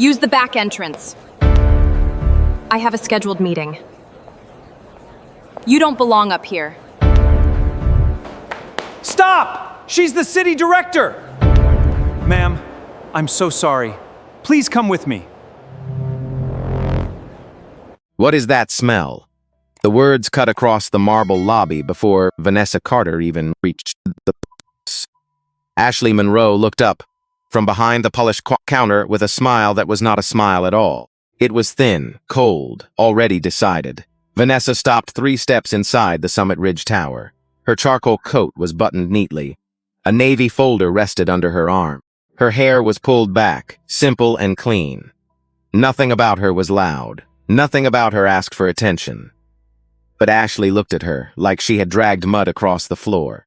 Use the back entrance. I have a scheduled meeting. You don't belong up here. Stop! She's the city director! Ma'am, I'm so sorry. Please come with me. What is that smell? The words cut across the marble lobby before Vanessa Carter even reached the place. Ashley Monroe looked up from behind the polished counter with a smile that was not a smile at all. It was thin, cold, already decided. Vanessa stopped 3 steps inside the Summit Ridge Tower. Her charcoal coat was buttoned neatly. A navy folder rested under her arm. Her hair was pulled back, simple and clean. Nothing about her was loud. Nothing about her asked for attention. But Ashley looked at her like she had dragged mud across the floor.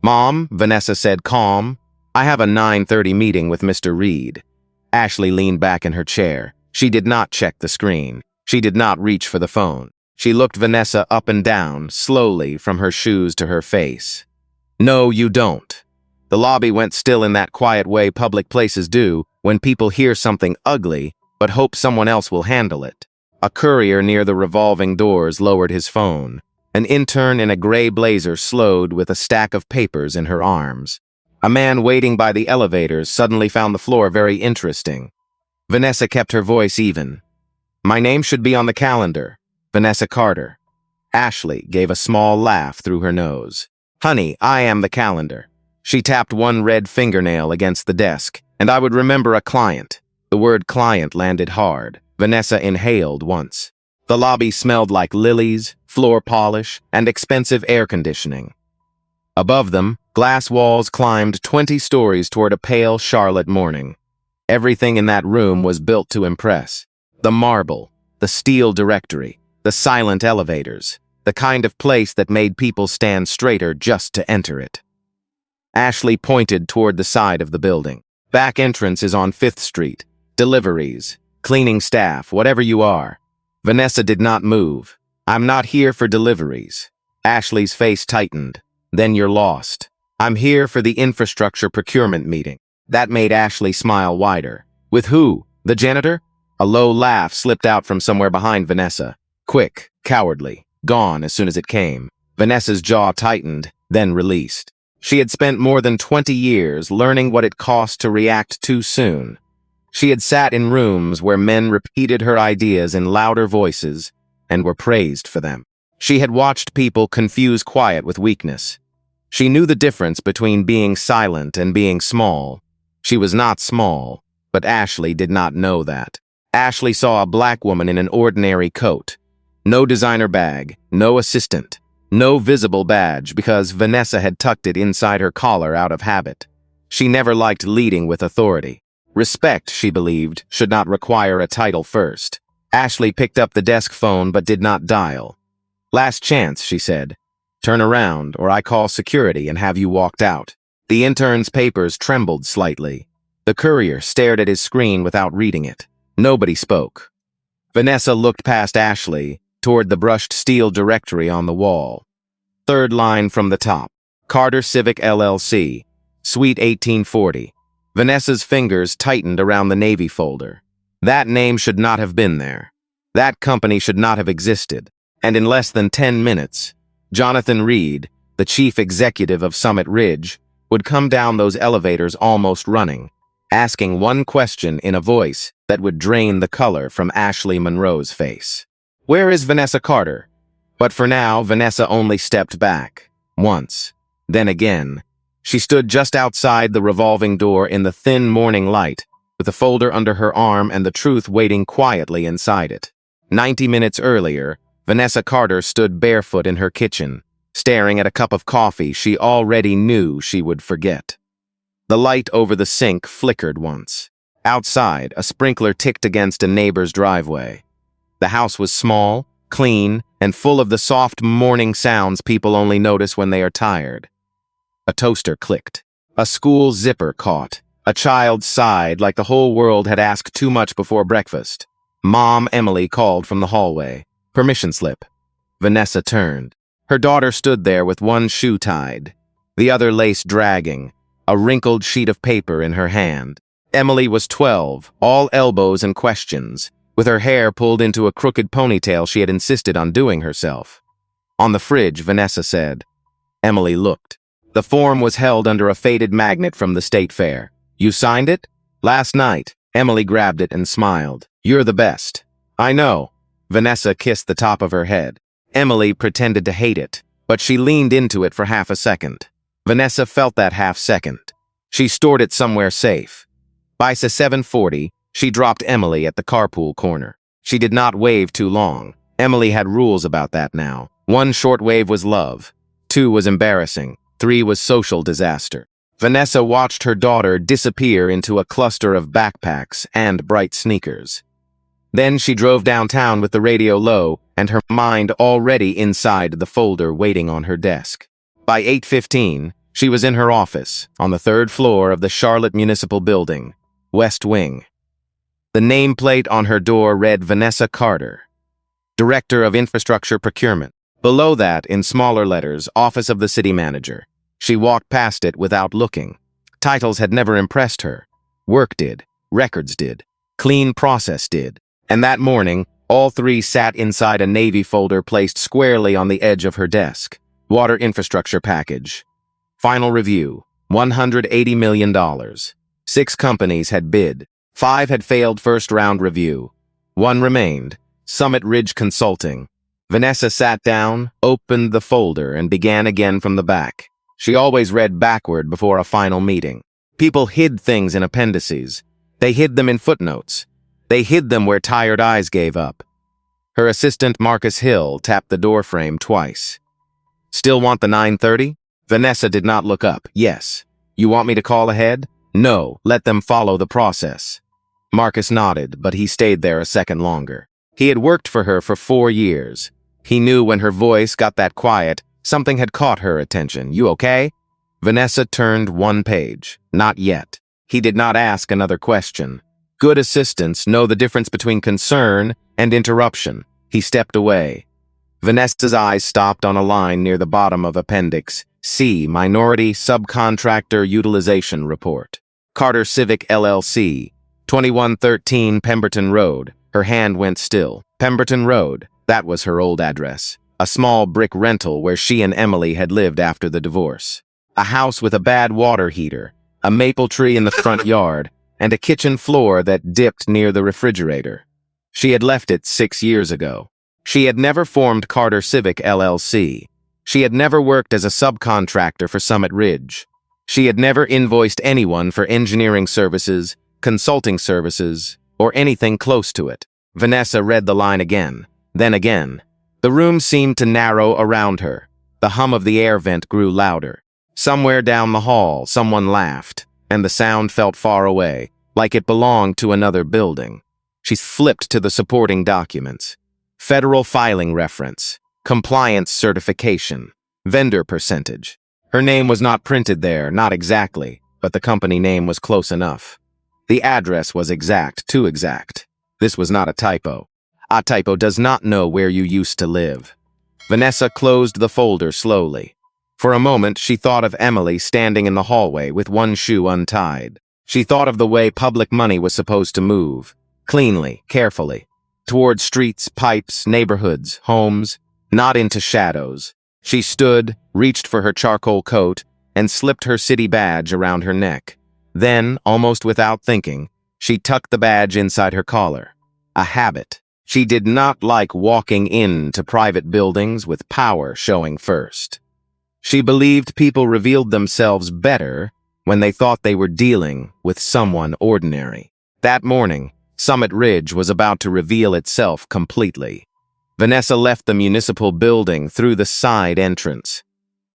"Mom," Vanessa said, calm, "I have a 9:30 meeting with Mr. Reed." Ashley leaned back in her chair. She did not check the screen. She did not reach for the phone. She looked Vanessa up and down, slowly, from her shoes to her face. "No, you don't." The lobby went still in that quiet way public places do when people hear something ugly but hope someone else will handle it. A courier near the revolving doors lowered his phone. An intern in a gray blazer slowed with a stack of papers in her arms. A man waiting by the elevators suddenly found the floor very interesting. Vanessa kept her voice even. "My name should be on the calendar. Vanessa Carter." Ashley gave a small laugh through her nose. "Honey, I am the calendar." She tapped one red fingernail against the desk, and I would remember a client. The word client landed hard. Vanessa inhaled once. The lobby smelled like lilies, floor polish, and expensive air conditioning. Above them, glass walls climbed 20 stories toward a pale Charlotte morning. Everything in that room was built to impress. The marble, the steel directory, the silent elevators, the kind of place that made people stand straighter just to enter it. Ashley pointed toward the side of the building. "Back entrance is on 5th Street. Deliveries, cleaning staff, whatever you are." Vanessa did not move. "I'm not here for deliveries." Ashley's face tightened. "Then you're lost. I'm here for the infrastructure procurement meeting." That made Ashley smile wider. "With who? The janitor?" A low laugh slipped out from somewhere behind Vanessa. Quick, cowardly, gone as soon as it came. Vanessa's jaw tightened, then released. She had spent more than 20 years learning what it cost to react too soon. She had sat in rooms where men repeated her ideas in louder voices and were praised for them. She had watched people confuse quiet with weakness. She knew the difference between being silent and being small. She was not small, but Ashley did not know that. Ashley saw a black woman in an ordinary coat. No designer bag, no assistant, no visible badge because Vanessa had tucked it inside her collar out of habit. She never liked leading with authority. Respect, she believed, should not require a title first. Ashley picked up the desk phone but did not dial. "Last chance," she said. "Turn around or I call security and have you walked out." The intern's papers trembled slightly. The courier stared at his screen without reading it. Nobody spoke. Vanessa looked past Ashley toward the brushed steel directory on the wall. 3rd line from the top. Carter Civic LLC, Suite 1840. Vanessa's fingers tightened around the Navy folder. That name should not have been there. That company should not have existed. And in less than 10 minutes, Jonathan Reed, the chief executive of Summit Ridge, would come down those elevators almost running, asking one question in a voice that would drain the color from Ashley Monroe's face. "Where is Vanessa Carter?" But for now, Vanessa only stepped back. Once. Then again. She stood just outside the revolving door in the thin morning light, with the folder under her arm and the truth waiting quietly inside it. 90 minutes earlier, Vanessa Carter stood barefoot in her kitchen, staring at a cup of coffee she already knew she would forget. The light over the sink flickered once. Outside, a sprinkler ticked against a neighbor's driveway. The house was small, clean, and full of the soft morning sounds people only notice when they are tired. A toaster clicked. A school zipper caught. A child sighed like the whole world had asked too much before breakfast. Mom Emily called from the hallway. "Permission slip." Vanessa turned. Her daughter stood there with one shoe tied, the other lace dragging, a wrinkled sheet of paper in her hand. Emily was 12, all elbows and questions, with her hair pulled into a crooked ponytail she had insisted on doing herself. On the fridge, Vanessa said. Emily looked. The form was held under a faded magnet from the state fair. You signed it? Last night. Emily grabbed it and smiled. You're the best. I know. Vanessa kissed the top of her head. Emily pretended to hate it, but she leaned into it for half a second. Vanessa felt that half second. She stored it somewhere safe. By 7:40, she dropped Emily at the carpool corner. She did not wave too long. Emily had rules about that now. 1 short wave was love. 2 was embarrassing. 3 was social disaster. Vanessa watched her daughter disappear into a cluster of backpacks and bright sneakers. Then she drove downtown with the radio low and her mind already inside the folder waiting on her desk. By 8:15, she was in her office on the 3rd floor of the Charlotte Municipal Building, West Wing. The nameplate on her door read Vanessa Carter, Director of Infrastructure Procurement. Below that, in smaller letters, Office of the City Manager. She walked past it without looking. Titles had never impressed her. Work did. Records did. Clean process did. And that morning, all 3 sat inside a navy folder placed squarely on the edge of her desk. Water infrastructure package. Final review. $180 million. 6 companies had bid. 5 had failed first-round review. 1 remained. Summit Ridge Consulting. Vanessa sat down, opened the folder, and began again from the back. She always read backward before a final meeting. People hid things in appendices. They hid them in footnotes. They hid them where tired eyes gave up. Her assistant, Marcus Hill, tapped the doorframe twice. Still want the 9:30? Vanessa did not look up. Yes. You want me to call ahead? No, let them follow the process. Marcus nodded, but he stayed there a second longer. He had worked for her for 4 years. He knew when her voice got that quiet, something had caught her attention. You okay? Vanessa turned 1 page. Not yet. He did not ask another question. Good assistants know the difference between concern and interruption. He stepped away. Vanessa's eyes stopped on a line near the bottom of Appendix C, Minority Subcontractor Utilization Report. Carter Civic LLC, 2113 Pemberton Road. Her hand went still. Pemberton Road, that was her old address. A small brick rental where she and Emily had lived after the divorce. A house with a bad water heater, a maple tree in the front yard, and a kitchen floor that dipped near the refrigerator. She had left it 6 years ago. She had never formed Carter Civic LLC. She had never worked as a subcontractor for Summit Ridge. She had never invoiced anyone for engineering services, consulting services, or anything close to it. Vanessa read the line again, then again. The room seemed to narrow around her. The hum of the air vent grew louder. Somewhere down the hall, someone laughed, and the sound felt far away, like it belonged to another building. She flipped to the supporting documents. Federal filing reference, compliance certification, vendor percentage. Her name was not printed there, not exactly, but the company name was close enough. The address was exact, too exact. This was not a typo. A typo does not know where you used to live. Vanessa closed the folder slowly. For a moment, she thought of Emily standing in the hallway with 1 shoe untied. She thought of the way public money was supposed to move. Cleanly, carefully. Toward streets, pipes, neighborhoods, homes, not into shadows. She stood, reached for her charcoal coat, and slipped her city badge around her neck. Then, almost without thinking, she tucked the badge inside her collar. A habit. She did not like walking into private buildings with power showing first. She believed people revealed themselves better when they thought they were dealing with someone ordinary. That morning, Summit Ridge was about to reveal itself completely. Vanessa left the municipal building through the side entrance,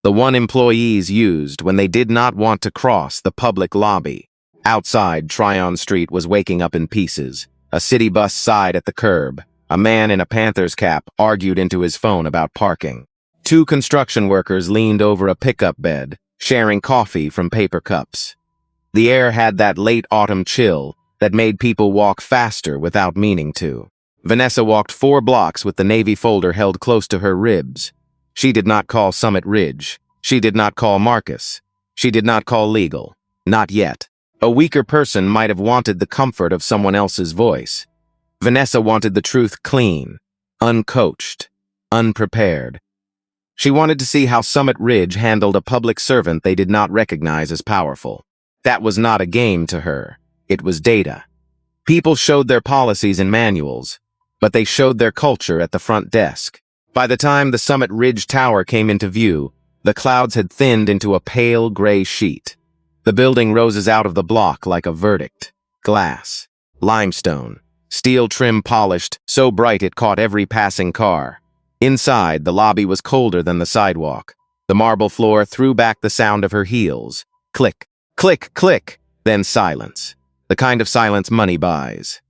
the one employees used when they did not want to cross the public lobby. Outside, Tryon Street was waking up in pieces. A city bus sighed at the curb. A man in a Panthers cap argued into his phone about parking. 2 construction workers leaned over a pickup bed, sharing coffee from paper cups. The air had that late autumn chill that made people walk faster without meaning to. Vanessa walked 4 blocks with the navy folder held close to her ribs. She did not call Summit Ridge. She did not call Marcus. She did not call legal. Not yet. A weaker person might have wanted the comfort of someone else's voice. Vanessa wanted the truth clean, uncoached, unprepared. She wanted to see how Summit Ridge handled a public servant they did not recognize as powerful. That was not a game to her. It was data. People showed their policies in manuals, but they showed their culture at the front desk. By the time the Summit Ridge Tower came into view, the clouds had thinned into a pale gray sheet. The building roses out of the block like a verdict. Glass, limestone, steel trim polished, so bright it caught every passing car. Inside, the lobby was colder than the sidewalk. The marble floor threw back the sound of her heels. Click, click, click, then silence. The kind of silence money buys.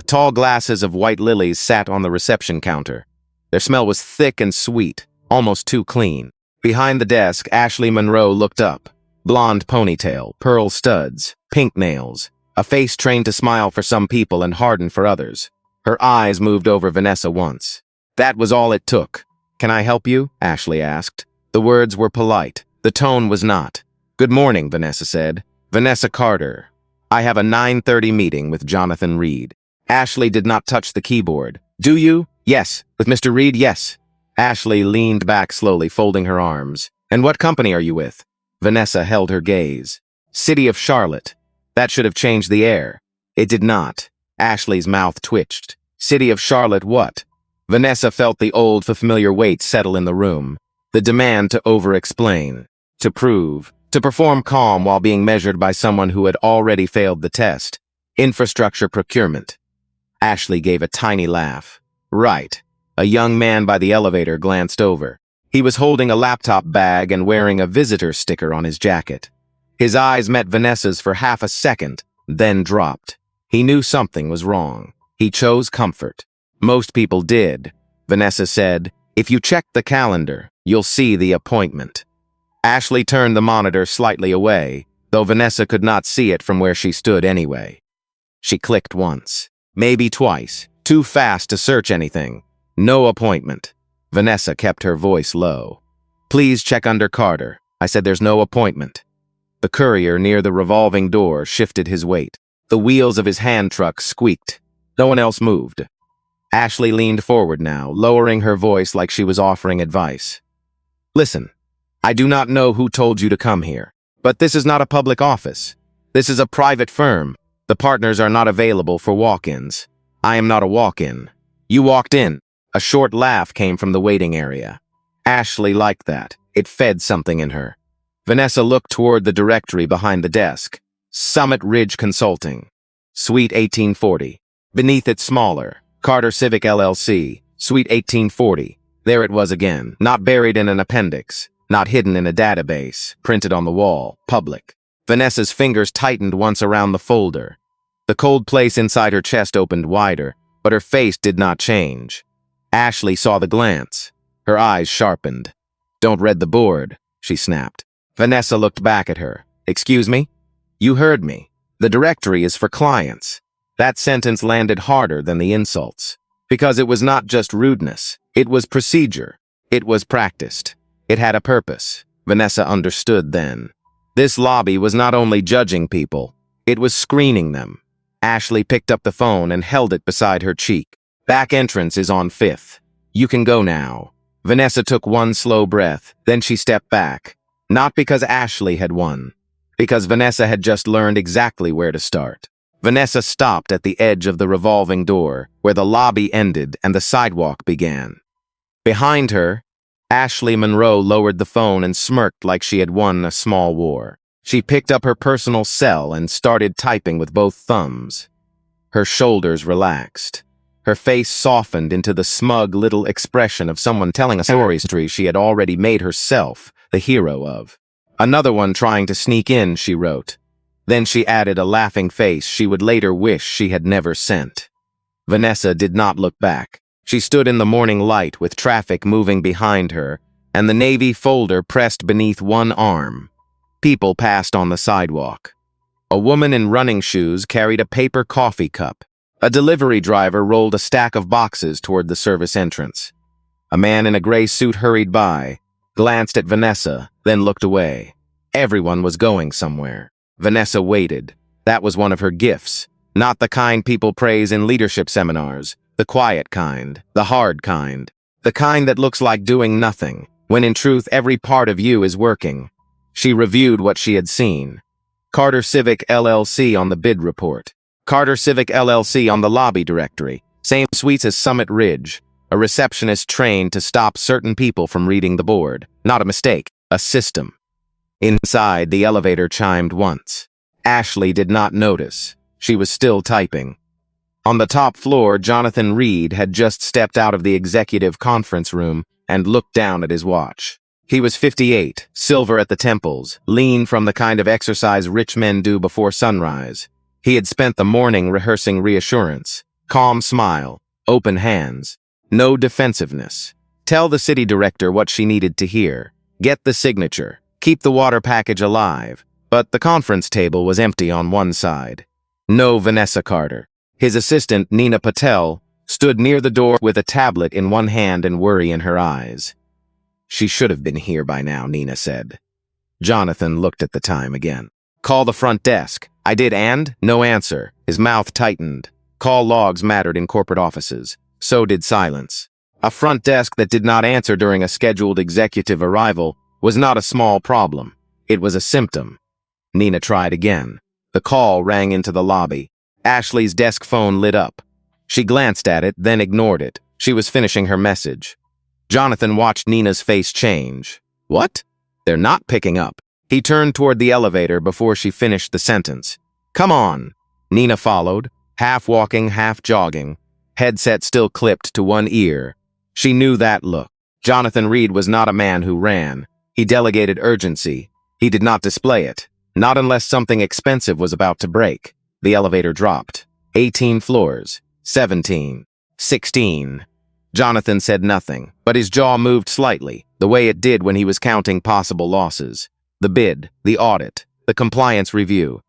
Tall glasses of white lilies sat on the reception counter. Their smell was thick and sweet, almost too clean. Behind the desk, Ashley Monroe looked up. Blonde ponytail, pearl studs, pink nails. A face trained to smile for some people and harden for others. Her eyes moved over Vanessa once. That was all it took. "Can I help you?" Ashley asked. The words were polite. The tone was not. "Good morning," Vanessa said. "Vanessa Carter. I have a 9:30 meeting with Jonathan Reed." Ashley did not touch the keyboard. "Do you?" "Yes." "With Mr. Reed?" "Yes." Ashley leaned back slowly, folding her arms. "And what company are you with?" Vanessa held her gaze. "City of Charlotte." That should have changed the air. It did not. Ashley's mouth twitched. "City of Charlotte what?" Vanessa felt the old, familiar weight settle in the room. The demand to over-explain, to prove, to perform calm while being measured by someone who had already failed the test. Infrastructure procurement. Ashley gave a tiny laugh. "Right." A young man by the elevator glanced over. He was holding a laptop bag and wearing a visitor sticker on his jacket. His eyes met Vanessa's for half a second, then dropped. He knew something was wrong. He chose comfort. Most people did. Vanessa said, "If you check the calendar, you'll see the appointment." Ashley turned the monitor slightly away, though Vanessa could not see it from where she stood anyway. She clicked once, maybe twice, too fast to search anything. No appointment. Vanessa kept her voice low. "Please check under Carter. I said there's no appointment." The courier near the revolving door shifted his weight. The wheels of his hand truck squeaked. No one else moved. Ashley leaned forward now, lowering her voice like she was offering advice. "Listen, I do not know who told you to come here, but this is not a public office. This is a private firm. The partners are not available for walk-ins. I am not a walk-in. You walked in." A short laugh came from the waiting area. Ashley liked that. It fed something in her. Vanessa looked toward the directory behind the desk. Summit Ridge Consulting. Suite 1840. Beneath it smaller. Carter Civic LLC. Suite 1840. There it was again. Not buried in an appendix. Not hidden in a database. Printed on the wall. Public. Vanessa's fingers tightened once around the folder. The cold place inside her chest opened wider, but her face did not change. Ashley saw the glance. Her eyes sharpened. "Don't read the board," she snapped. Vanessa looked back at her. "Excuse me?" "You heard me. The directory is for clients." That sentence landed harder than the insults. Because it was not just rudeness. It was procedure. It was practiced. It had a purpose. Vanessa understood then. This lobby was not only judging people, it was screening them. Ashley picked up the phone and held it beside her cheek. "Back entrance is on 5th. You can go now." Vanessa took one slow breath, then she stepped back. Not because Ashley had won, because Vanessa had just learned exactly where to start. Vanessa stopped at the edge of the revolving door, where the lobby ended and the sidewalk began. Behind her, Ashley Monroe lowered the phone and smirked like she had won a small war. She picked up her personal cell and started typing with both thumbs. Her shoulders relaxed. Her face softened into the smug little expression of someone telling a story she had already made herself the hero of. "Another one trying to sneak in," she wrote. Then she added a laughing face she would later wish she had never sent. Vanessa did not look back. She stood in the morning light with traffic moving behind her, and the navy folder pressed beneath one arm. People passed on the sidewalk. A woman in running shoes carried a paper coffee cup. A delivery driver rolled a stack of boxes toward the service entrance. A man in a gray suit hurried by, glanced at Vanessa, then looked away. Everyone was going somewhere. Vanessa waited. That was one of her gifts. Not the kind people praise in leadership seminars. The quiet kind. The hard kind. The kind that looks like doing nothing, when in truth every part of you is working. She reviewed what she had seen. Carter Civic LLC on the bid report. Carter Civic LLC on the lobby directory. Same suites as Summit Ridge. A receptionist trained to stop certain people from reading the board. Not a mistake, a system. Inside, the elevator chimed once. Ashley did not notice. She was still typing. On the top floor, Jonathan Reed had just stepped out of the executive conference room and looked down at his watch. He was 58, silver at the temples, lean from the kind of exercise rich men do before sunrise. He had spent the morning rehearsing reassurance, calm smile, open hands, no defensiveness. Tell the city director what she needed to hear. Get the signature. Keep the water package alive. But the conference table was empty on one side. No Vanessa Carter. His assistant, Nina Patel, stood near the door with a tablet in one hand and worry in her eyes. She should have been here by now, Nina said. Jonathan looked at the time again. Call the front desk. I did, and no answer. His mouth tightened. Call logs mattered in corporate offices. So did silence. A front desk that did not answer during a scheduled executive arrival was not a small problem. It was a symptom. Nina tried again. The call rang into the lobby. Ashley's desk phone lit up. She glanced at it, then ignored it. She was finishing her message. Jonathan watched Nina's face change. What? They're not picking up. He turned toward the elevator before she finished the sentence. Come on. Nina followed, half walking, half jogging, headset still clipped to one ear. She knew that look. Jonathan Reed was not a man who ran. He delegated urgency. He did not display it. Not unless something expensive was about to break. The elevator dropped. 18 floors. 17. 16. Jonathan said nothing, but his jaw moved slightly, the way it did when he was counting possible losses. The bid, the audit, the compliance review,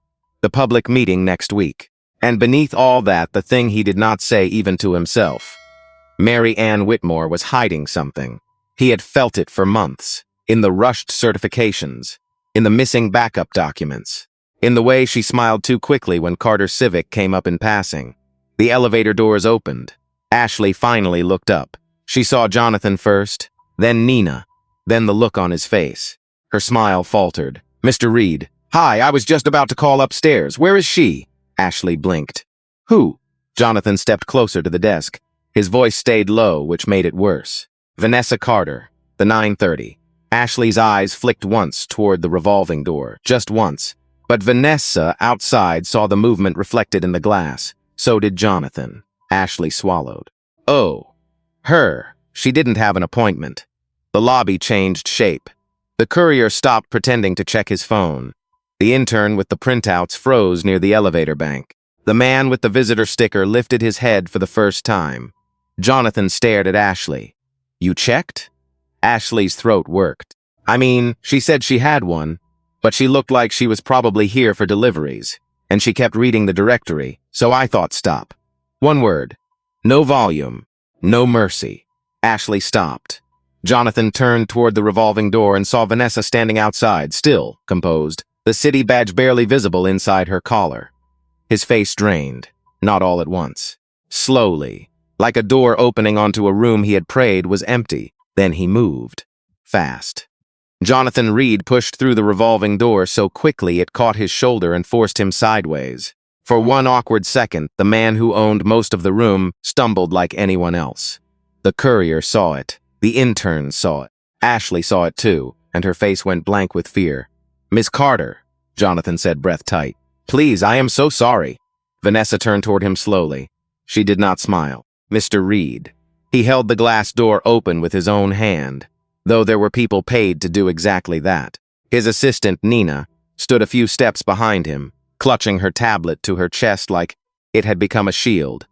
the public meeting next week. And beneath all that, the thing he did not say even to himself. Mary Ann Whitmore was hiding something. He had felt it for months. In the rushed certifications. In the missing backup documents. In the way she smiled too quickly when Carter Civic came up in passing. The elevator doors opened. Ashley finally looked up. She saw Jonathan first, then Nina, then the look on his face. Her smile faltered. Mr. Reed. Hi, I was just about to call upstairs. Where is she? Ashley blinked. Who? Jonathan stepped closer to the desk. His voice stayed low, which made it worse. Vanessa Carter, the 9:30. Ashley's eyes flicked once toward the revolving door, just once. But Vanessa, outside, saw the movement reflected in the glass. So did Jonathan. Ashley swallowed. Oh. Her. She didn't have an appointment. The lobby changed shape. The courier stopped pretending to check his phone. The intern with the printouts froze near the elevator bank. The man with the visitor sticker lifted his head for the first time. Jonathan stared at Ashley. You checked? Ashley's throat worked. I mean, she said she had one, but she looked like she was probably here for deliveries, and she kept reading the directory, so I thought stop. One word. No volume. No mercy. Ashley stopped. Jonathan turned toward the revolving door and saw Vanessa standing outside, still, composed, the city badge barely visible inside her collar. His face drained, not all at once. Slowly, like a door opening onto a room he had prayed was empty. Then he moved. Fast. Jonathan Reed pushed through the revolving door so quickly it caught his shoulder and forced him sideways. For one awkward second, the man who owned most of the room stumbled like anyone else. The courier saw it. The intern saw it. Ashley saw it too, and her face went blank with fear. Miss Carter, Jonathan said, breath tight. Please, I am so sorry. Vanessa turned toward him slowly. She did not smile. Mr. Reed. He held the glass door open with his own hand, though there were people paid to do exactly that. His assistant, Nina, stood a few steps behind him, clutching her tablet to her chest like it had become a shield.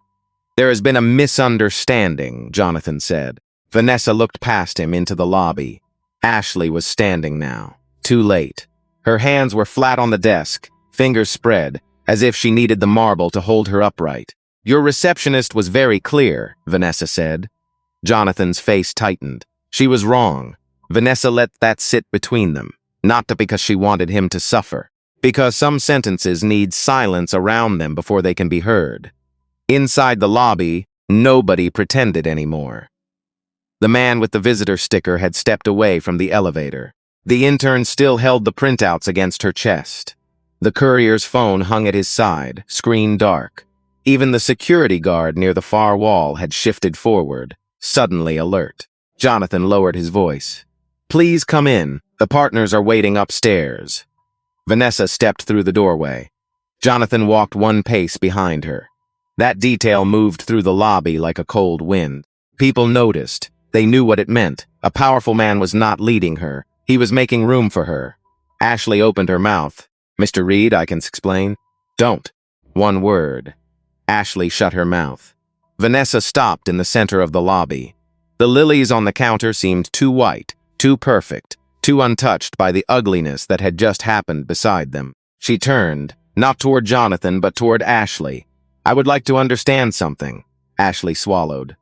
There has been a misunderstanding, Jonathan said. Vanessa looked past him into the lobby. Ashley was standing now, too late. Her hands were flat on the desk, fingers spread, as if she needed the marble to hold her upright. Your receptionist was very clear, Vanessa said. Jonathan's face tightened. She was wrong. Vanessa let that sit between them, not because she wanted him to suffer. because some sentences need silence around them before they can be heard. Inside the lobby, nobody pretended anymore. The man with the visitor sticker had stepped away from the elevator. The intern still held the printouts against her chest. The courier's phone hung at his side, screen dark. Even the security guard near the far wall had shifted forward, suddenly alert. Jonathan lowered his voice. "Please come in. The partners are waiting upstairs." Vanessa stepped through the doorway. Jonathan walked one pace behind her. That detail moved through the lobby like a cold wind. People noticed. They knew what it meant. A powerful man was not leading her. He was making room for her. Ashley opened her mouth. "Mr. Reed, I can explain." "Don't." One word. Ashley shut her mouth. Vanessa stopped in the center of the lobby. The lilies on the counter seemed too white, too perfect, too untouched by the ugliness that had just happened beside them. She turned, not toward Jonathan, but toward Ashley. "I would like to understand something." Ashley swallowed.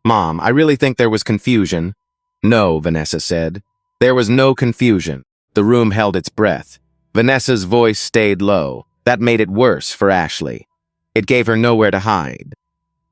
"Mom, I really think there was confusion." "No," Vanessa said. There was no confusion. The room held its breath. Vanessa's voice stayed low. That made it worse for Ashley. It gave her nowhere to hide.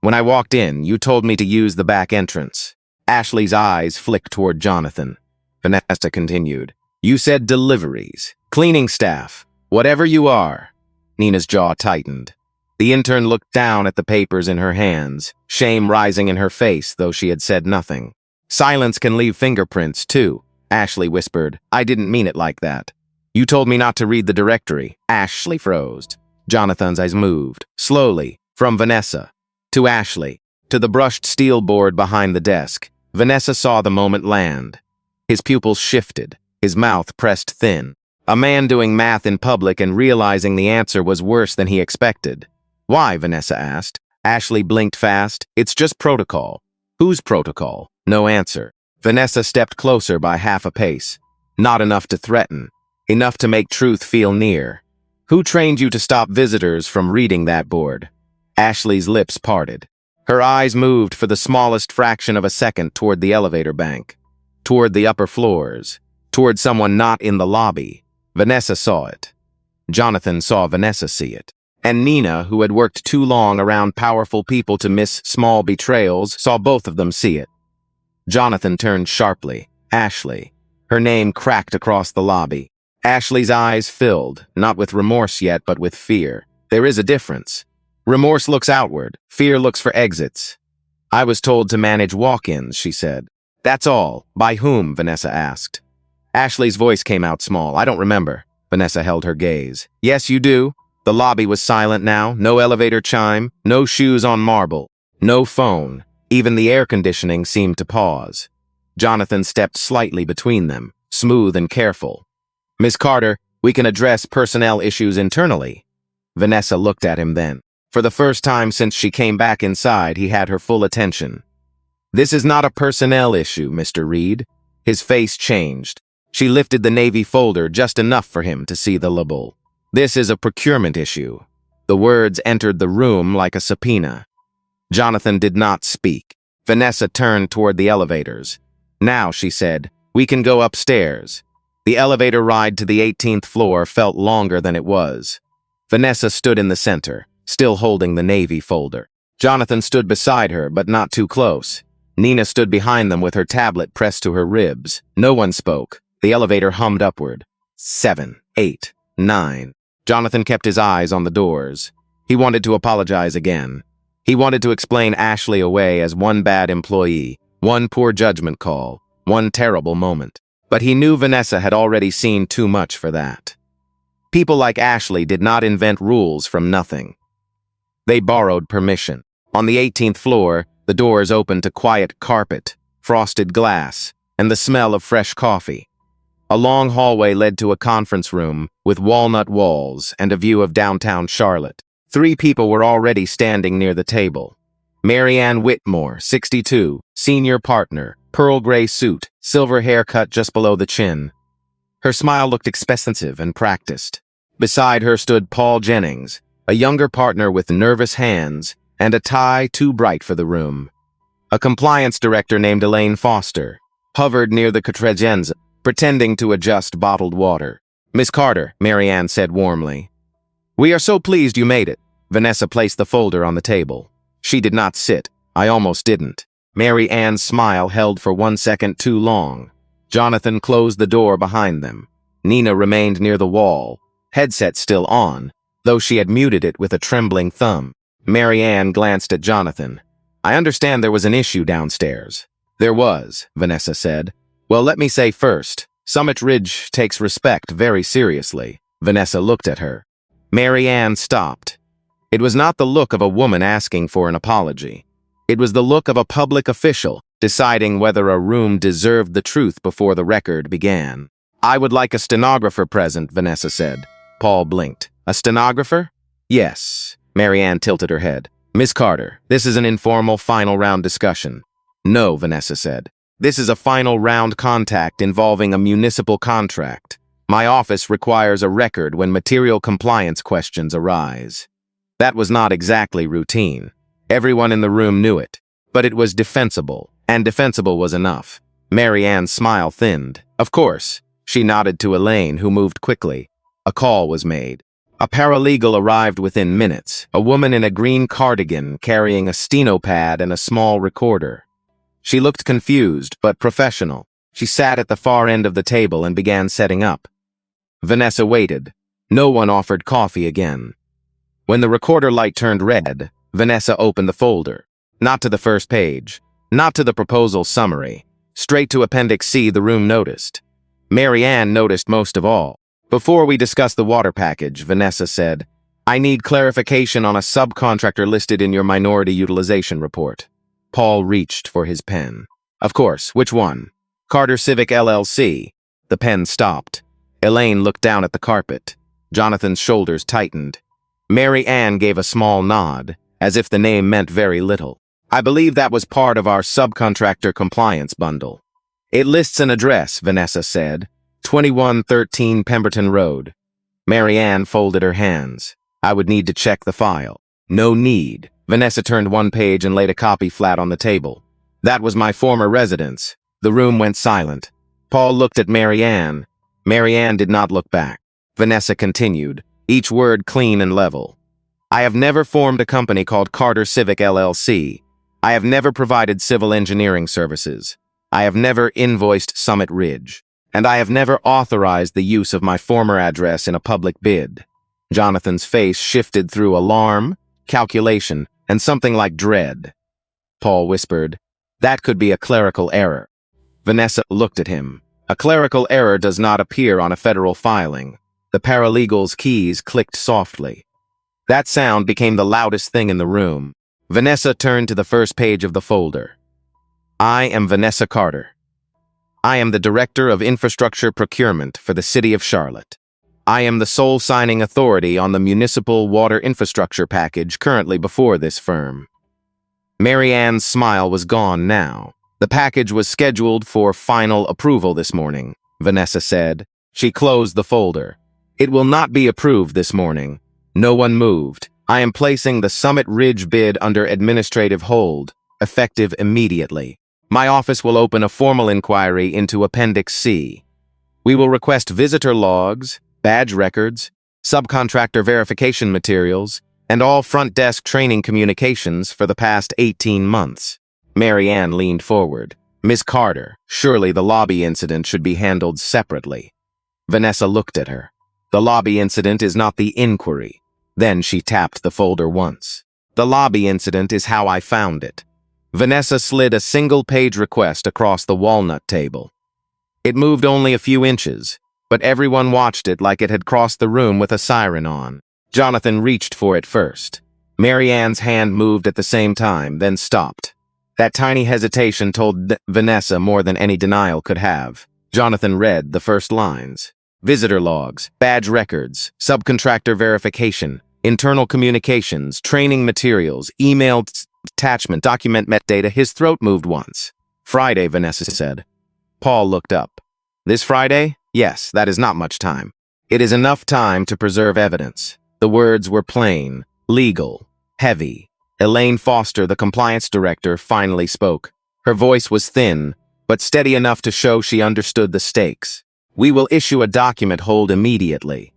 "When I walked in, you told me to use the back entrance." Ashley's eyes flicked toward Jonathan. Vanessa continued. "You said deliveries, cleaning staff, whatever you are." Nina's jaw tightened. The intern looked down at the papers in her hands, shame rising in her face, though she had said nothing. "Silence can leave fingerprints, too," Ashley whispered. "I didn't mean it like that." "You told me not to read the directory." Ashley froze. Jonathan's eyes moved, slowly, from Vanessa to Ashley, to the brushed steel board behind the desk. Vanessa saw the moment land. His pupils shifted, his mouth pressed thin. A man doing math in public and realizing the answer was worse than he expected. "Why?" Vanessa asked. Ashley blinked fast. "It's just protocol." "Whose protocol?" No answer. Vanessa stepped closer by half a pace. Not enough to threaten. Enough to make truth feel near. "Who trained you to stop visitors from reading that board?" Ashley's lips parted. Her eyes moved for the smallest fraction of a second toward the elevator bank, toward the upper floors, toward someone not in the lobby. Vanessa saw it. Jonathan saw Vanessa see it. And Nina, who had worked too long around powerful people to miss small betrayals, saw both of them see it. Jonathan turned sharply. "Ashley." Her name cracked across the lobby. Ashley's eyes filled, not with remorse yet, but with fear. There is a difference. Remorse looks outward. Fear looks for exits. "I was told to manage walk-ins," she said. "That's all." "By whom?" Vanessa asked. Ashley's voice came out small. "I don't remember." Vanessa held her gaze. "Yes, you do." The lobby was silent now. No elevator chime. No shoes on marble. No phone. Even the air conditioning seemed to pause. Jonathan stepped slightly between them, smooth and careful. "Miss Carter, we can address personnel issues internally." Vanessa looked at him then. For the first time since she came back inside, he had her full attention. "This is not a personnel issue, Mr. Reed." His face changed. She lifted the navy folder just enough for him to see the label. "This is a procurement issue." The words entered the room like a subpoena. Jonathan did not speak. Vanessa turned toward the elevators. "Now," she said, "we can go upstairs." The elevator ride to the 18th floor felt longer than it was. Vanessa stood in the center, still holding the navy folder. Jonathan stood beside her, but not too close. Nina stood behind them with her tablet pressed to her ribs. No one spoke. The elevator hummed upward. 7, 8, 9. Jonathan kept his eyes on the doors. He wanted to apologize again. He wanted to explain Ashley away as one bad employee, one poor judgment call, one terrible moment. But he knew Vanessa had already seen too much for that. People like Ashley did not invent rules from nothing. They borrowed permission. On the 18th floor, the doors opened to quiet carpet, frosted glass, and the smell of fresh coffee. A long hallway led to a conference room with walnut walls and a view of downtown Charlotte. 3 people were already standing near the table. Mary Ann Whitmore, 62, senior partner, pearl gray suit, silver haircut just below the chin. Her smile looked expensive and practiced. Beside her stood Paul Jennings, a younger partner with nervous hands and a tie too bright for the room. A compliance director named Elaine Foster hovered near the Quatregenza, pretending to adjust bottled water. Miss Carter, Marianne said warmly. We are so pleased you made it. Vanessa placed the folder on the table. She did not sit. I almost didn't. Mary Ann's smile held for 1 second too long. Jonathan closed the door behind them. Nina remained near the wall, headset still on, though she had muted it with a trembling thumb. Mary Ann glanced at Jonathan. I understand there was an issue downstairs. There was, Vanessa said. Well, let me say first, Summit Ridge takes respect very seriously. Vanessa looked at her. Mary Ann stopped. It was not the look of a woman asking for an apology. It was the look of a public official deciding whether a room deserved the truth before the record began. I would like a stenographer present, Vanessa said. Paul blinked. A stenographer? Yes. Mary Ann tilted her head. Miss Carter, this is an informal final round discussion. No, Vanessa said. This is a final round contact involving a municipal contract. My office requires a record when material compliance questions arise. That was not exactly routine. Everyone in the room knew it, but it was defensible, and defensible was enough. Mary Ann's smile thinned. Of course. She nodded to Elaine, who moved quickly. A call was made. A paralegal arrived within minutes, a woman in a green cardigan carrying a steno pad and a small recorder. She looked confused, but professional. She sat at the far end of the table and began setting up. Vanessa waited. No one offered coffee again. When the recorder light turned red, Vanessa opened the folder. Not to the first page. Not to the proposal summary. Straight to Appendix C, the room noticed. Mary Ann noticed most of all. Before we discuss the water package, Vanessa said, I need clarification on a subcontractor listed in your minority utilization report. Paul reached for his pen. Of course, which one? Carter Civic LLC. The pen stopped. Elaine looked down at the carpet. Jonathan's shoulders tightened. Mary Ann gave a small nod, as if the name meant very little. I believe that was part of our subcontractor compliance bundle. It lists an address, Vanessa said. 2113 Pemberton Road. Mary Ann folded her hands. I would need to check the file. No need. Vanessa turned one page and laid a copy flat on the table. That was my former residence. The room went silent. Paul looked at Mary Ann. Mary Ann did not look back. Vanessa continued, each word clean and level. I have never formed a company called Carter Civic LLC. I have never provided civil engineering services. I have never invoiced Summit Ridge. And I have never authorized the use of my former address in a public bid. Jonathan's face shifted through alarm, calculation, and something like dread. Paul whispered, that could be a clerical error. Vanessa looked at him. A clerical error does not appear on a federal filing. The paralegal's keys clicked softly. That sound became the loudest thing in the room. Vanessa turned to the first page of the folder. I am Vanessa Carter. I am the Director of Infrastructure Procurement for the City of Charlotte. I am the sole signing authority on the municipal water infrastructure package currently before this firm. Mary Ann's smile was gone now. The package was scheduled for final approval this morning, Vanessa said. She closed the folder. It will not be approved this morning. No one moved. I am placing the Summit Ridge bid under administrative hold, effective immediately. My office will open a formal inquiry into Appendix C. We will request visitor logs, badge records, subcontractor verification materials, and all front desk training communications for the past 18 months. Mary Ann leaned forward. Miss Carter, surely the lobby incident should be handled separately. Vanessa looked at her. The lobby incident is not the inquiry. Then she tapped the folder once. The lobby incident is how I found it. Vanessa slid a single-page request across the walnut table. It moved only a few inches, but everyone watched it like it had crossed the room with a siren on. Jonathan reached for it first. Mary Ann's hand moved at the same time, then stopped. That tiny hesitation told Vanessa more than any denial could have. Jonathan read the first lines. Visitor logs, badge records, subcontractor verification, internal communications, training materials, emailed attachment, document metadata. His throat moved once. Friday, Vanessa said. Paul looked up. This Friday? Yes, that is not much time. It is enough time to preserve evidence. The words were plain, legal, heavy. Elaine Foster, the compliance director, finally spoke. Her voice was thin, but steady enough to show she understood the stakes. We will issue a document hold immediately.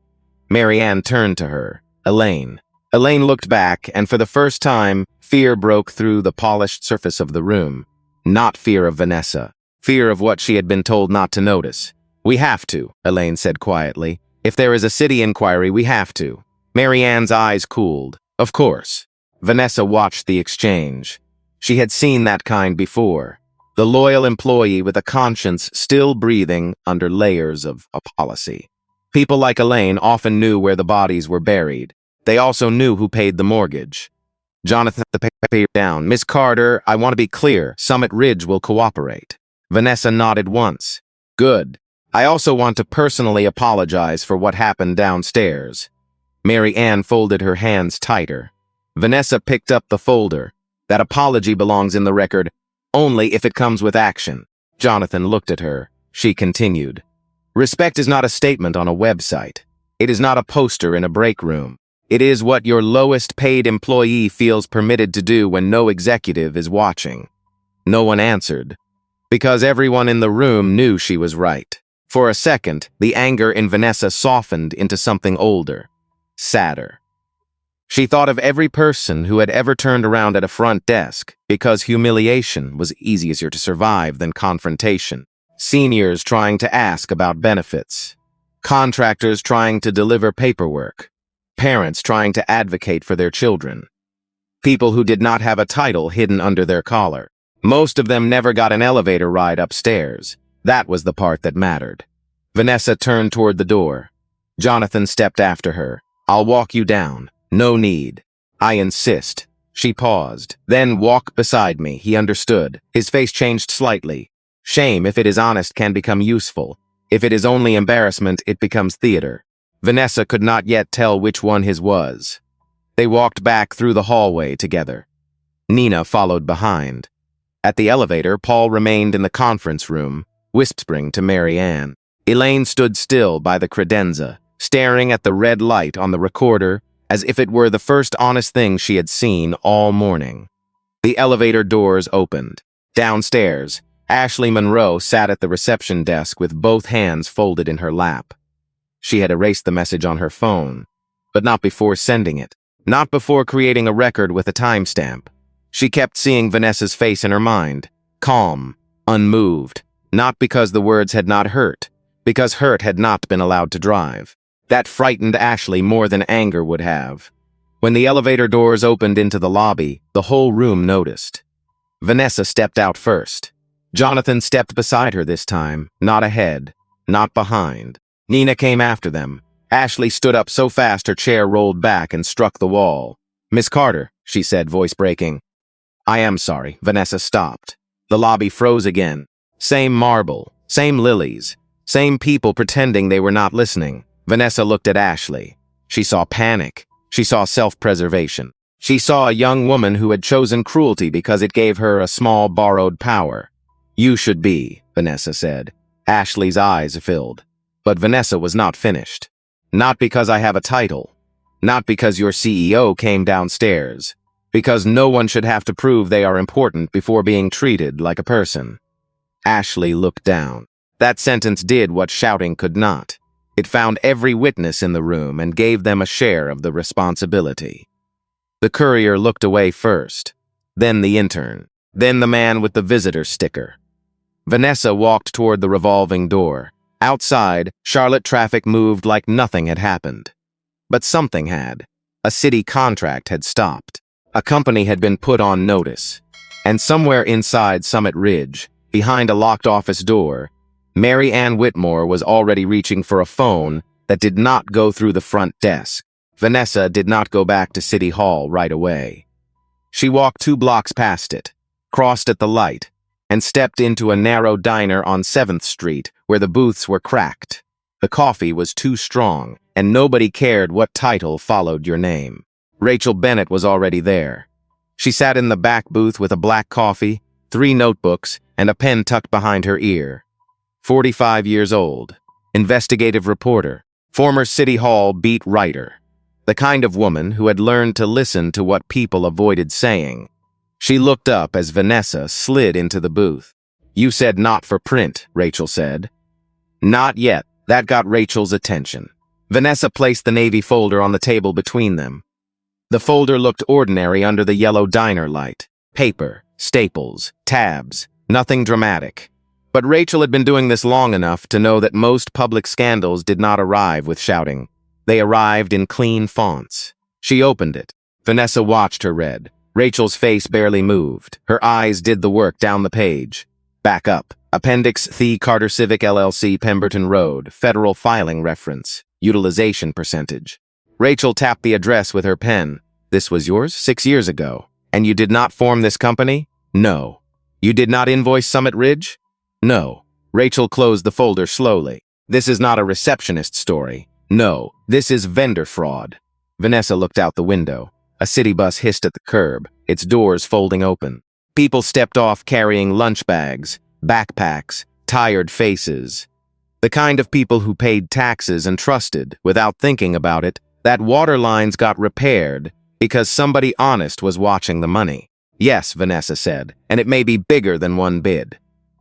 Mary Ann turned to her. Elaine. Elaine looked back, and for the first time, fear broke through the polished surface of the room. Not fear of Vanessa. Fear of what she had been told not to notice. We have to, Elaine said quietly. If there is a city inquiry, we have to. Mary Ann's eyes cooled. Of course. Vanessa watched the exchange. She had seen that kind before. The loyal employee with a conscience still breathing under layers of a policy. People like Elaine often knew where the bodies were buried. They also knew who paid the mortgage. Jonathan put the paper down. Miss Carter, I want to be clear. Summit Ridge will cooperate. Vanessa nodded once. Good. I also want to personally apologize for what happened downstairs. Mary Ann folded her hands tighter. Vanessa picked up the folder. That apology belongs in the record only if it comes with action. Jonathan looked at her. She continued. Respect is not a statement on a website. It is not a poster in a break room. It is what your lowest paid employee feels permitted to do when no executive is watching. No one answered, because everyone in the room knew she was right. For a second, the anger in Vanessa softened into something older, sadder. She thought of every person who had ever turned around at a front desk because humiliation was easier to survive than confrontation. Seniors trying to ask about benefits. Contractors trying to deliver paperwork. Parents trying to advocate for their children. People who did not have a title hidden under their collar. Most of them never got an elevator ride upstairs. That was the part that mattered. Vanessa turned toward the door. Jonathan stepped after her. I'll walk you down. No need. I insist. She paused. Then walk beside me, he understood. His face changed slightly. Shame, if it is honest, can become useful. If it is only embarrassment, it becomes theater. Vanessa could not yet tell which one his was. They walked back through the hallway together. Nina followed behind. At the elevator, Paul remained in the conference room, whispering to Mary Ann. Elaine stood still by the credenza, staring at the red light on the recorder as if it were the first honest thing she had seen all morning. The elevator doors opened. Downstairs, Ashley Monroe sat at the reception desk with both hands folded in her lap. She had erased the message on her phone, but not before sending it, not before creating a record with a timestamp. She kept seeing Vanessa's face in her mind, calm, unmoved, not because the words had not hurt, because hurt had not been allowed to drive. That frightened Ashley more than anger would have. When the elevator doors opened into the lobby, the whole room noticed. Vanessa stepped out first. Jonathan stepped beside her this time, not ahead, not behind. Nina came after them. Ashley stood up so fast her chair rolled back and struck the wall. Miss Carter, she said, voice breaking. I am sorry. Vanessa stopped. The lobby froze again. Same marble, same lilies, same people pretending they were not listening. Vanessa looked at Ashley. She saw panic. She saw self-preservation. She saw a young woman who had chosen cruelty because it gave her a small borrowed power. You should be, Vanessa said. Ashley's eyes filled. But Vanessa was not finished. Not because I have a title. Not because your CEO came downstairs. Because no one should have to prove they are important before being treated like a person. Ashley looked down. That sentence did what shouting could not. It found every witness in the room and gave them a share of the responsibility. The courier looked away first, then the intern, then the man with the visitor sticker. Vanessa walked toward the revolving door. Outside, Charlotte traffic moved like nothing had happened. But something had. A city contract had stopped. A company had been put on notice. And somewhere inside Summit Ridge, behind a locked office door, Mary Ann Whitmore was already reaching for a phone that did not go through the front desk. Vanessa did not go back to City Hall right away. She walked 2 blocks past it, crossed at the light, and stepped into a narrow diner on 7th Street where the booths were cracked. The coffee was too strong, and nobody cared what title followed your name. Rachel Bennett was already there. She sat in the back booth with a black coffee, 3 notebooks, and a pen tucked behind her ear. 45 years old, investigative reporter, former City Hall beat writer, the kind of woman who had learned to listen to what people avoided saying. She looked up as Vanessa slid into the booth. You said not for print, Rachel said. Not yet. That got Rachel's attention. Vanessa placed the navy folder on the table between them. The folder looked ordinary under the yellow diner light. Paper, staples, tabs, nothing dramatic. But Rachel had been doing this long enough to know that most public scandals did not arrive with shouting. They arrived in clean fonts. She opened it. Vanessa watched her read. Rachel's face barely moved. Her eyes did the work down the page. Back up. Appendix The Carter Civic LLC, Pemberton Road. Federal filing reference. Utilization percentage. Rachel tapped the address with her pen. This was yours 6 years ago. And you did not form this company? No. You did not invoice Summit Ridge? No. Rachel closed the folder slowly. This is not a receptionist story. No. This is vendor fraud. Vanessa looked out the window. A city bus hissed at the curb, its doors folding open. People stepped off carrying lunch bags, backpacks, tired faces. The kind of people who paid taxes and trusted, without thinking about it, that water lines got repaired because somebody honest was watching the money. Yes, Vanessa said, and it may be bigger than one bid.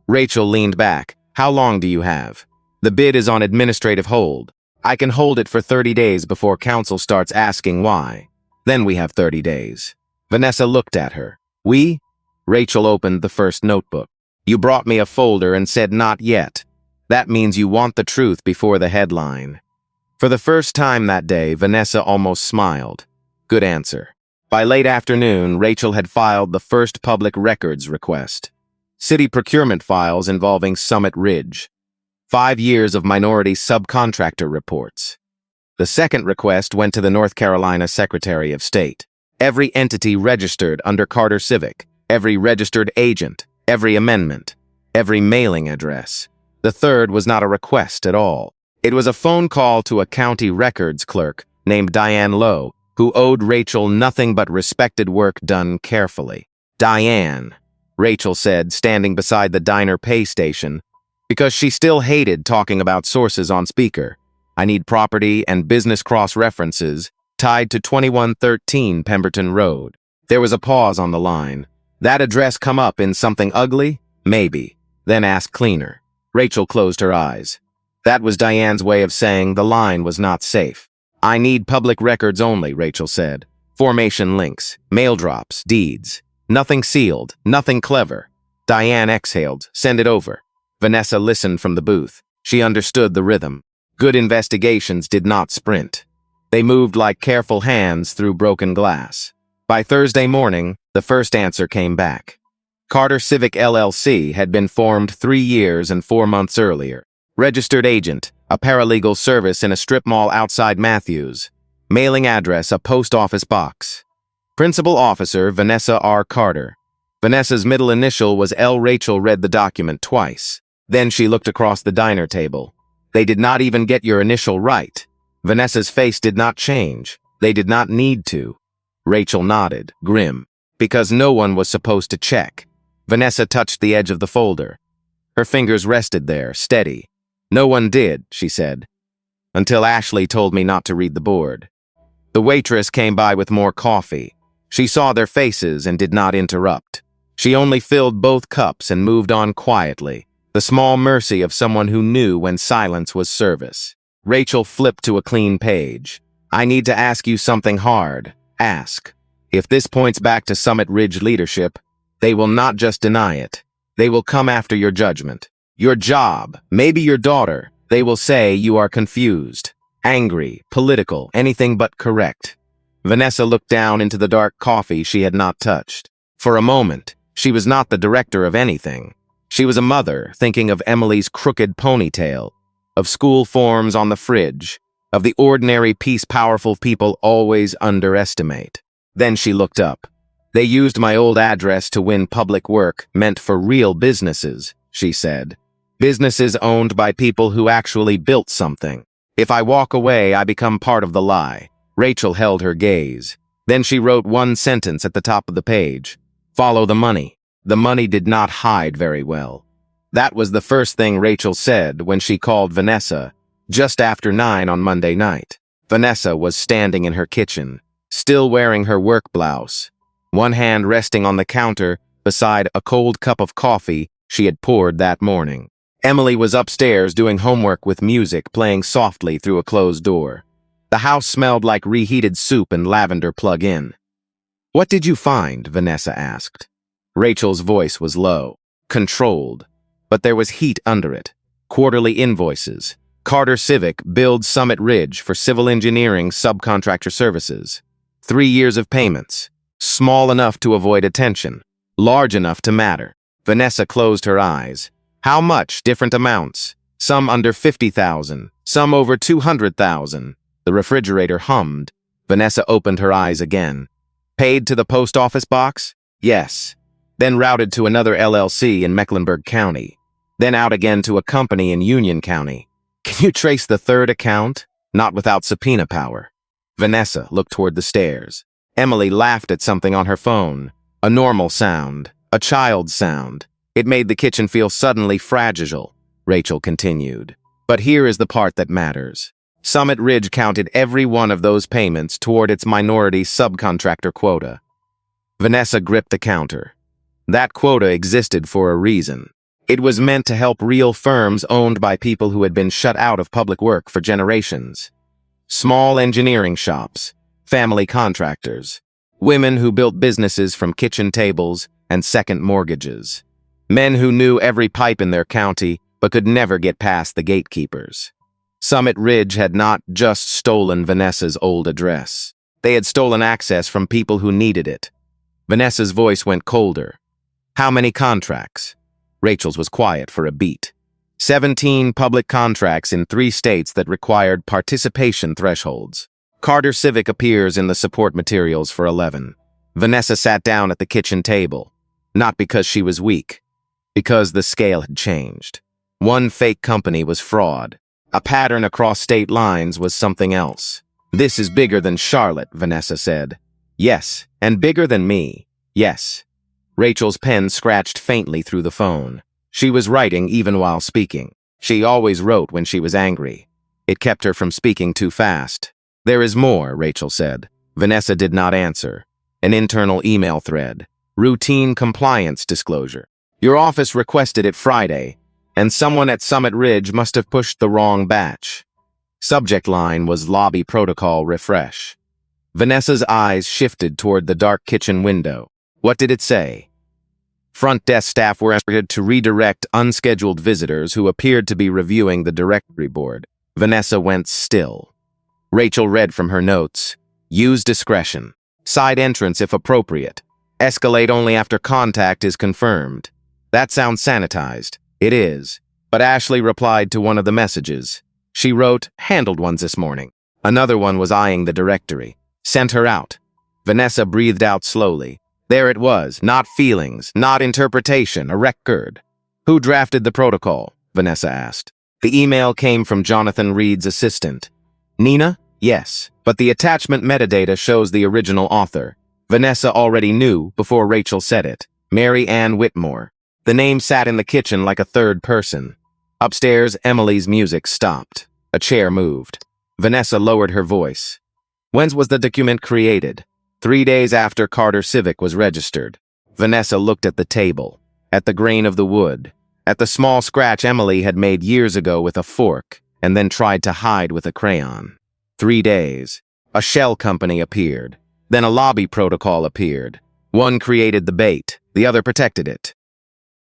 Rachel leaned back. How long do you have? The bid is on administrative hold. I can hold it for 30 days before council starts asking why. Then we have 30 days. Vanessa looked at her. We? Rachel opened the first notebook. You brought me a folder and said not yet. That means you want the truth before the headline. For the first time that day, Vanessa almost smiled. Good answer. By late afternoon, Rachel had filed the first public records request. City procurement files involving Summit Ridge. 5 years of minority subcontractor reports. The second request went to the North Carolina Secretary of State. Every entity registered under Carter Civic, every registered agent, every amendment, every mailing address. The third was not a request at all. It was a phone call to a county records clerk named Diane Lowe, who owed Rachel nothing but respected work done carefully. Diane, Rachel said, standing beside the diner pay station, because she still hated talking about sources on speaker. I need property and business cross-references tied to 2113 Pemberton Road. There was a pause on the line. That address come up in something ugly? Maybe. Then ask cleaner. Rachel closed her eyes. That was Diane's way of saying the line was not safe. I need public records only, Rachel said. Formation links, mail drops, deeds. Nothing sealed, nothing clever. Diane exhaled. Send it over. Vanessa listened from the booth. She understood the rhythm. Good investigations did not sprint. They moved like careful hands through broken glass. By Thursday morning, the first answer came back. Carter Civic LLC had been formed 3 years and 4 months earlier. Registered agent, a paralegal service in a strip mall outside Matthews. Mailing address, a post office box. Principal officer, Vanessa R. Carter. Vanessa's middle initial was L. Rachel read the document twice. Then she looked across the diner table. They did not even get your initial right. Vanessa's face did not change. They did not need to. Rachel nodded, grim, because no one was supposed to check. Vanessa touched the edge of the folder. Her fingers rested there, steady. No one did, she said, until Ashley told me not to read the board. The waitress came by with more coffee. She saw their faces and did not interrupt. She only filled both cups and moved on quietly, the small mercy of someone who knew when silence was service. Rachel flipped to a clean page. I need to ask you something hard. Ask. If this points back to Summit Ridge leadership, they will not just deny it. They will come after your judgment. Your job, maybe your daughter. They will say you are confused, angry, political, anything but correct. Vanessa looked down into the dark coffee she had not touched. For a moment, she was not the director of anything. She was a mother thinking of Emily's crooked ponytail, of school forms on the fridge, of the ordinary peace powerful people always underestimate. Then she looked up. They used my old address to win public work meant for real businesses, she said. Businesses owned by people who actually built something. If I walk away, I become part of the lie. Rachel held her gaze. Then she wrote one sentence at the top of the page. Follow the money. The money did not hide very well. That was the first thing Rachel said when she called Vanessa, just after 9 on Monday night. Vanessa was standing in her kitchen, still wearing her work blouse, one hand resting on the counter beside a cold cup of coffee she had poured that morning. Emily was upstairs doing homework with music playing softly through a closed door. The house smelled like reheated soup and lavender plug-in. "What did you find?" Vanessa asked. Rachel's voice was low, controlled, but there was heat under it. Quarterly invoices. Carter Civic builds Summit Ridge for civil engineering subcontractor services. 3 years of payments. Small enough to avoid attention. Large enough to matter. Vanessa closed her eyes. How much? Different amounts. Some under 50,000, some over 200,000. The refrigerator hummed. Vanessa opened her eyes again. Paid to the post office box? Yes. Then routed to another LLC in Mecklenburg County. Then out again to a company in Union County. Can you trace the third account? Not without subpoena power. Vanessa looked toward the stairs. Emily laughed at something on her phone. A normal sound. A child's sound. It made the kitchen feel suddenly fragile. Rachel continued. But here is the part that matters. Summit Ridge counted every one of those payments toward its minority subcontractor quota. Vanessa gripped the counter. That quota existed for a reason. It was meant to help real firms owned by people who had been shut out of public work for generations. Small engineering shops, family contractors, women who built businesses from kitchen tables and second mortgages, men who knew every pipe in their county but could never get past the gatekeepers. Summit Ridge had not just stolen Vanessa's old address. They had stolen access from people who needed it. Vanessa's voice went colder. How many contracts? Rachel's was quiet for a beat. 17 public contracts in 3 states that required participation thresholds. Carter Civic appears in the support materials for 11. Vanessa sat down at the kitchen table. Not because she was weak. Because the scale had changed. One fake company was fraud. A pattern across state lines was something else. This is bigger than Charlotte, Vanessa said. Yes, and bigger than me. Yes. Rachel's pen scratched faintly through the phone. She was writing even while speaking. She always wrote when she was angry. It kept her from speaking too fast. There is more, Rachel said. Vanessa did not answer. An internal email thread. Routine compliance disclosure. Your office requested it Friday, and someone at Summit Ridge must have pushed the wrong batch. Subject line was lobby protocol refresh. Vanessa's eyes shifted toward the dark kitchen window. What did it say? Front desk staff were instructed to redirect unscheduled visitors who appeared to be reviewing the directory board. Vanessa went still. Rachel read from her notes. Use discretion. Side entrance if appropriate. Escalate only after contact is confirmed. That sounds sanitized. It is. But Ashley replied to one of the messages. She wrote, handled ones this morning. Another one was eyeing the directory. Sent her out. Vanessa breathed out slowly. There it was, not feelings, not interpretation, a record. Who drafted the protocol? Vanessa asked. The email came from Jonathan Reed's assistant. Nina? Yes, but the attachment metadata shows the original author. Vanessa already knew before Rachel said it. Mary Ann Whitmore. The name sat in the kitchen like a third person. Upstairs, Emily's music stopped. A chair moved. Vanessa lowered her voice. When was the document created? 3 days after Carter Civic was registered. Vanessa looked at the table, at the grain of the wood, at the small scratch Emily had made years ago with a fork, and then tried to hide with a crayon. 3 days. A shell company appeared. Then a lobby protocol appeared. One created the bait, the other protected it.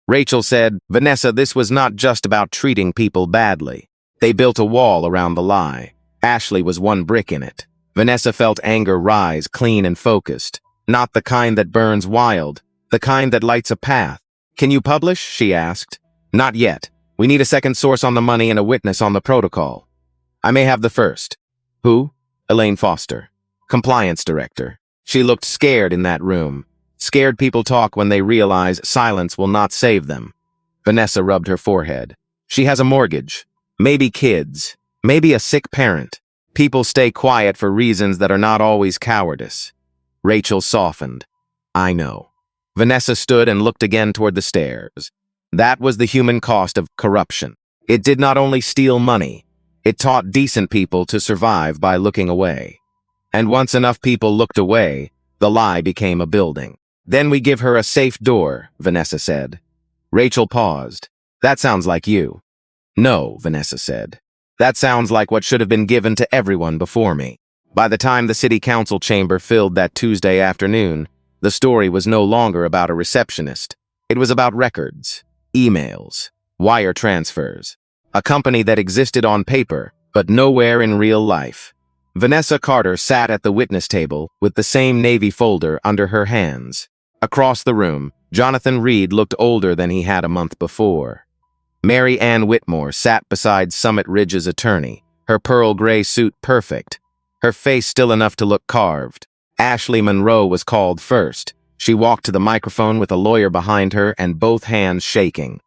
Rachel said, Vanessa, this was not just about treating people badly. They built a wall around the lie. Ashley was one brick in it. Vanessa felt anger rise, clean and focused. Not the kind that burns wild, the kind that lights a path. Can you publish? She asked. Not yet. We need a second source on the money and a witness on the protocol. I may have the first. Who? Elaine Foster. Compliance director. She looked scared in that room. Scared people talk when they realize silence will not save them. Vanessa rubbed her forehead. She has a mortgage. Maybe kids. Maybe a sick parent. People stay quiet for reasons that are not always cowardice. Rachel softened. I know. Vanessa stood and looked again toward the stairs. That was the human cost of corruption. It did not only steal money, it taught decent people to survive by looking away. And once enough people looked away, the lie became a building. Then we give her a safe door, Vanessa said. Rachel paused. That sounds like you. No, Vanessa said. That sounds like what should have been given to everyone before me. By the time the city council chamber filled that Tuesday afternoon, the story was no longer about a receptionist. It was about records, emails, wire transfers, a company that existed on paper, but nowhere in real life. Vanessa Carter sat at the witness table with the same navy folder under her hands. Across the room, Jonathan Reed looked older than he had a month before. Mary Ann Whitmore sat beside Summit Ridge's attorney, her pearl gray suit perfect, her face still enough to look carved. Ashley Monroe was called first. She walked to the microphone with a lawyer behind her and both hands shaking.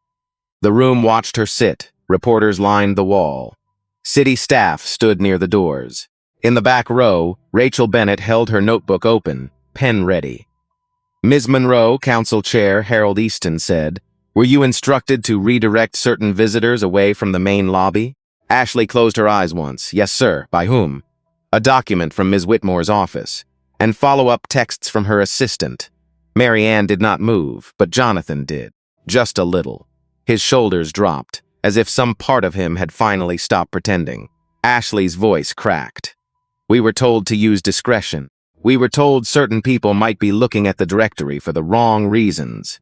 The room watched her sit. Reporters lined the wall. City staff stood near the doors. In the back row, Rachel Bennett held her notebook open, pen ready. Ms. Monroe, Council Chair Harold Easton said, "Were you instructed to redirect certain visitors away from the main lobby?" Ashley closed her eyes once. "Yes, sir. By whom?" "A document from Ms. Whitmore's office, and follow-up texts from her assistant." Mary Ann did not move, but Jonathan did. Just a little. His shoulders dropped, as if some part of him had finally stopped pretending. Ashley's voice cracked. "We were told to use discretion. We were told certain people might be looking at the directory for the wrong reasons.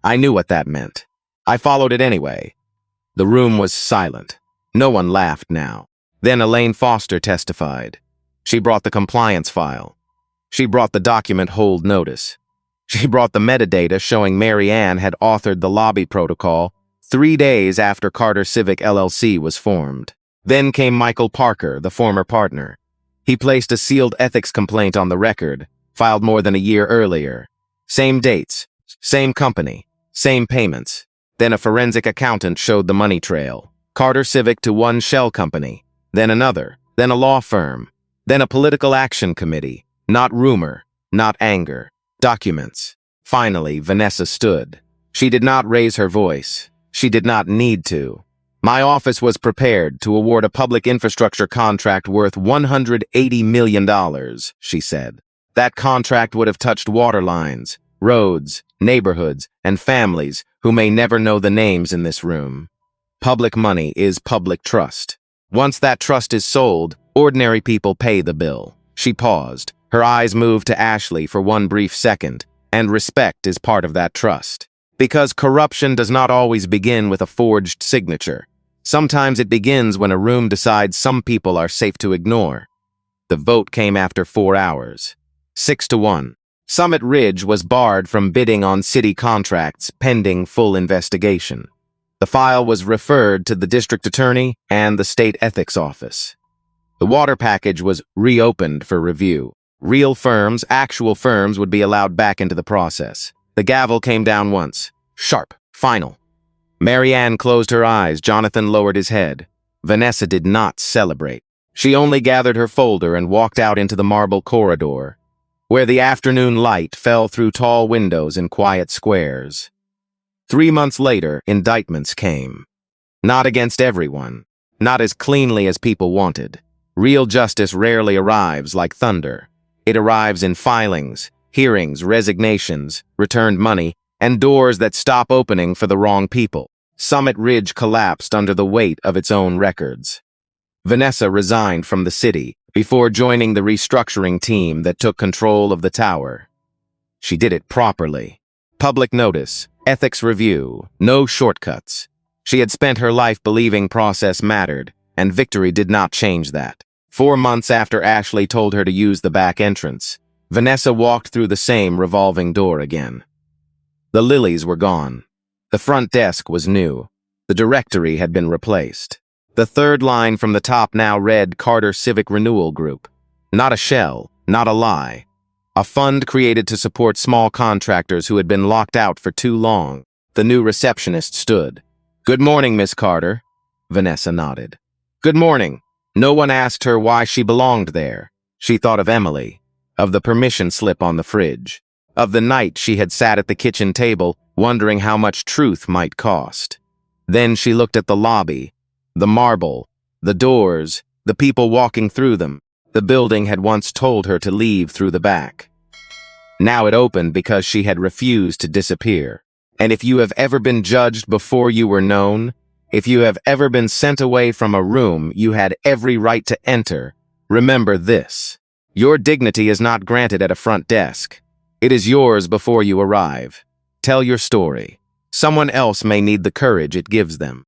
I knew what that meant. I followed it anyway." The room was silent. No one laughed now. Then Elaine Foster testified. She brought the compliance file. She brought the document hold notice. She brought the metadata showing Mary Ann had authored the lobby protocol 3 days after Carter Civic LLC was formed. Then came Michael Parker, the former partner. He placed a sealed ethics complaint on the record, filed more than a year earlier. Same dates, same company, same payments. Then a forensic accountant showed the money trail. Carter Civic to one shell company, then another, then a law firm, then a political action committee. Not rumor, not anger. Documents. Finally, Vanessa stood. She did not raise her voice. She did not need to. "My office was prepared to award a public infrastructure contract worth $180 million, she said. That contract would have touched water lines, roads, neighborhoods, and families who may never know the names in this room. Public money is public trust. Once that trust is sold, ordinary people pay the bill." She paused. Her eyes moved to Ashley for one brief second, and respect is part of that trust. Because corruption does not always begin with a forged signature. Sometimes it begins when a room decides some people are safe to ignore. The vote came after 4 hours. 6-1. Summit Ridge was barred from bidding on city contracts pending full investigation. The file was referred to the district attorney and the state ethics office. The water package was reopened for review. Real firms, actual firms, would be allowed back into the process. The gavel came down once. Sharp. Final. Mary Ann closed her eyes. Jonathan lowered his head. Vanessa did not celebrate. She only gathered her folder and walked out into the marble corridor, where the afternoon light fell through tall windows in quiet squares. 3 months later, indictments came. Not against everyone. Not as cleanly as people wanted. Real justice rarely arrives like thunder. It arrives in filings, hearings, resignations, returned money, and doors that stop opening for the wrong people. Summit Ridge collapsed under the weight of its own records. Vanessa resigned from the city before joining the restructuring team that took control of the tower. She did it properly. Public notice, ethics review, no shortcuts. She had spent her life believing process mattered, and victory did not change that. 4 months after Ashley told her to use the back entrance, Vanessa walked through the same revolving door again. The lilies were gone. The front desk was new. The directory had been replaced. The third line from the top now read Carter Civic Renewal Group. Not a shell, not a lie. A fund created to support small contractors who had been locked out for too long. The new receptionist stood. "Good morning, Miss Carter." Vanessa nodded. "Good morning." No one asked her why she belonged there. She thought of Emily, of the permission slip on the fridge, of the night she had sat at the kitchen table wondering how much truth might cost. Then she looked at the lobby, the marble, the doors, the people walking through them. The building had once told her to leave through the back. Now it opened because she had refused to disappear. And if you have ever been judged before you were known, if you have ever been sent away from a room you had every right to enter, remember this. Your dignity is not granted at a front desk. It is yours before you arrive. Tell your story. Someone else may need the courage it gives them.